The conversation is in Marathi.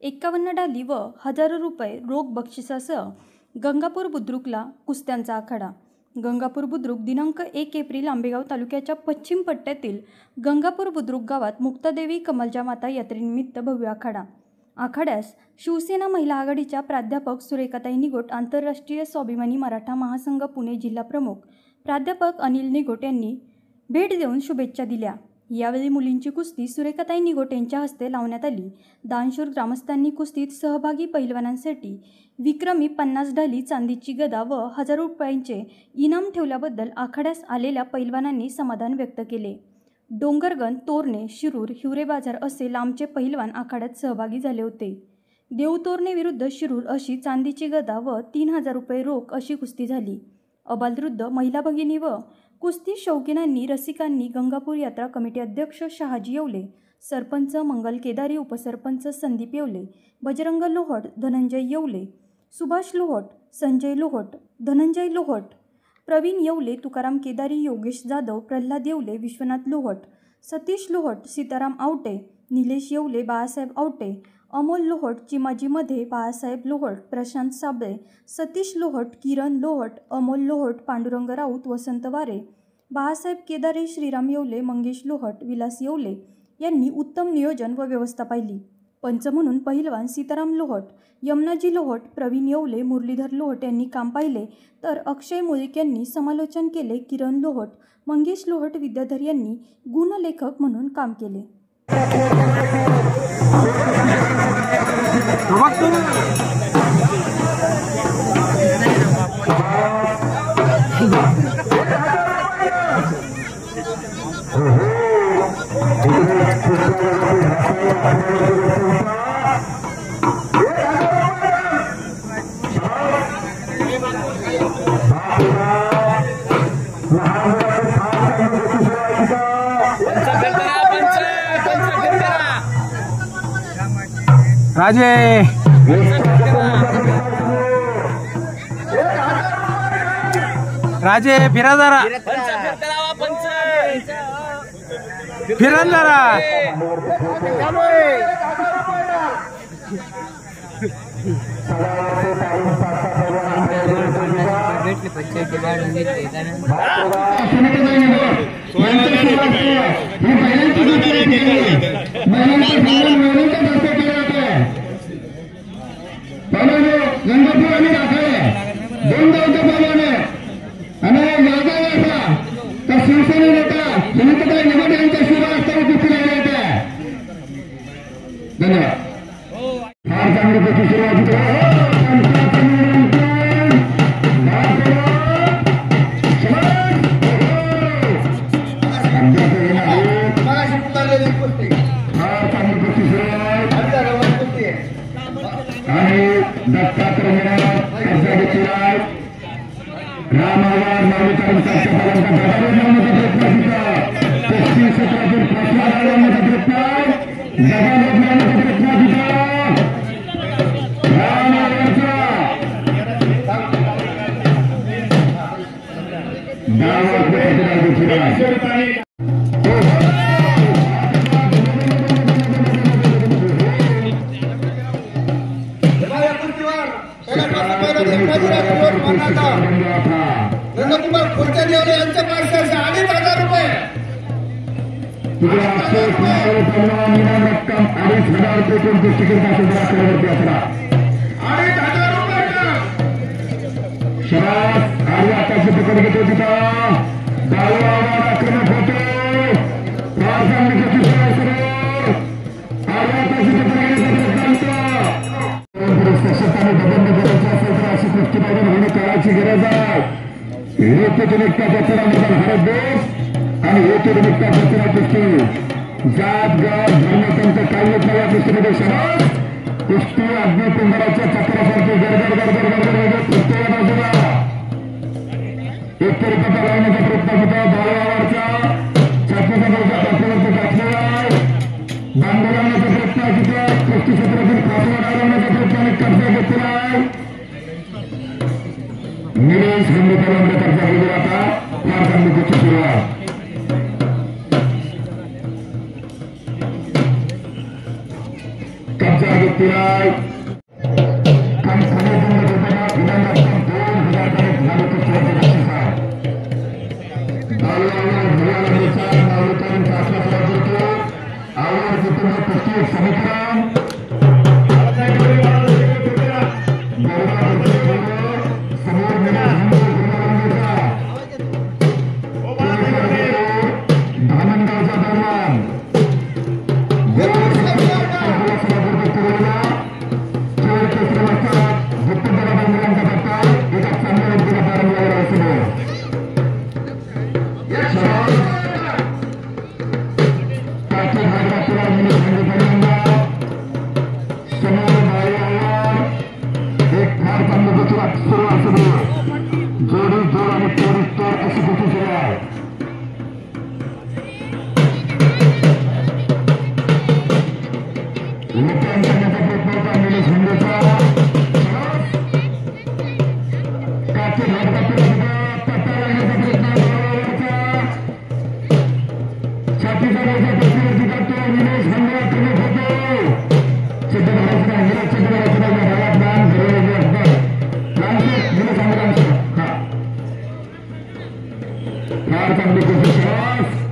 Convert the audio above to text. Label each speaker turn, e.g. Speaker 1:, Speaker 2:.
Speaker 1: 51 डाली व हजारो रुपये रोख बक्षिसासह गंगापूर बुद्रुकला कुस्त्यांचा आखाडा। गंगापूर बुद्रुक दिनांक 1 एप्रिल आंबेगाव तालुक्याच्या पश्चिम पट्ट्यातील गंगापूर बुद्रुक गावात मुक्तादेवी कमलजा माता यात्रेनिमित्त भव्य आखाडा। आखाड्यास शिवसेना महिला आघाडीच्या प्राध्यापक सुरेखाताई निगोट, आंतरराष्ट्रीय स्वाभिमानी मराठा महासंघ पुणे जिल्हा प्रमुख प्राध्यापक अनिल निगोट यांनी भेट देऊन शुभेच्छा दिल्या। यावेळी मुलींची कुस्ती सुरेखाताई निगोट यांच्या हस्ते लावण्यात आली। दानशूर ग्रामस्थांनी कुस्तीत सहभागी पैलवानांसाठी विक्रमी 50 ढाली चांदीची गदा व हजारो रुपयांचे इनाम ठेवल्याबद्दल आखाड्यास आलेल्या पैलवानांनी समाधान व्यक्त केले। डोंगरगण, तोरणे, शिरूर, हिवरे बाजार असे लांबचे पैलवान आखाड्यात सहभागी झाले होते। देवतोरणे विरुद्ध शिरूर अशी चांदीची गदा व 3000 रुपये रोख अशी कुस्ती झाली। अबालवृद्ध महिला भगिनी व कुस्ती शौकीनांनी रसिकांनी गंगापूर यात्रा कमिटी अध्यक्ष शहाजी येवले, सरपंच मंगल केदारी, उपसरपंच संदीप येवले, बजरंग लोहट, धनंजय येवले, सुभाष लोहट, संजय लोहट, धनंजय लोहट, प्रवीण येवले, तुकाराम केदारी, योगेश जाधव, प्रल्हाद येवले, विश्वनाथ लोहट, सतीश लोहट, सीताराम आवटे, निलेश येवले, बाळासाहेब आवटे, अमोल लोहट, चिमाजी मध्ये, बाळासाहेब लोहट, प्रशांत साबळे, सतीश लोहट, किरण लोहट, अमोल लोहट, पांडुरंग राऊत, वसंत वारे, बाळासाहेब केदारे, श्रीराम येवले, मंगेश लोहट, विलास येवले यांनी उत्तम नियोजन व व्यवस्था पाहिली। पंच म्हणून पहिलवान सीताराम लोहट, यमनाजी लोहट, प्रवीण येवले, मुरलीधर लोहट यांनी काम पाहिले, तर अक्षय मुळीक यांनी समालोचन केले। किरण लोहट, मंगेश लोहट, विद्याधर यांनी गुणलेखक म्हणून काम केले।
Speaker 2: राजे राजे फिरा जरा, फिरा जरा।
Speaker 3: गंगापूर दोन गावचे आणि माझा वाटला तर शिवसेने नेता सुनीताताई निगोट यांच्या शुभहस्ताने कुस्ती लागली होते। धन्यवाद। फार चांगली कुस्ती सुरुवात आणि दत्तात्रय राम आवार मालुकरांच्या पालनचा गडावर लावण्याचा प्रयत्न केला। कुस्ती क्षेत्रातील फसवा लावण्याचा प्रयत्न, जगाला लावण्याचा प्रयत्न केला। राम आवारचा गावात प्रतिनिधी गरज आहे। एकत्रितता जचना भारत देश आणि एकत्रितता जचना कुस्ती जात गाव धर्म त्यांचं काही नव्या कुस्तीमध्ये समाज कुस्ती अग्निकुंडाच्या चक्रासारखी गडगड गडगड गडगड कुस्तीला बाजूला एकत्रितता लावण्याचा प्रयत्न होता। बाळावरचा छातीचा बोलचा पाठीवरती टाकलेला आहे, बांधू लावण्याचा प्रयत्न तिथे कुस्ती क्षेत्रातील फासवा डाळवण्याचा प्रयत्न कब्जा घेतलेला आहे। निलेश हिंदुकरांचा कब्जा घेऊन आता फार चांगली कुस्ती सुरुवात। कब्जा कुस्तीलाय काम समाधान करताना इनामात 2000 झाले कुस्तीचे बक्षीस आहे दालवाला भरला निचार नावलकरांचा असला सराव करतो आवड कुटुंब कुस्ती समीकरण समोर मेला धामणगावचा दरम्यान जोडी जोड आणि तोडी तोड अशी गोष्टी सुरू आहे रिटर्न करण्याचा प्रयत्न होता निलेश हिंदेचा काची घाटघाटी पट्टा लागण्याचा प्रयत्न छाती जाण्याचा प्रयत्न करतो निलेश हिंदे प्रमुख होतो चित्रपटाचा निलेश चित्रपटाचा भागात मान घडवले असतात निलेश हिंदे फार चांगली कोशिश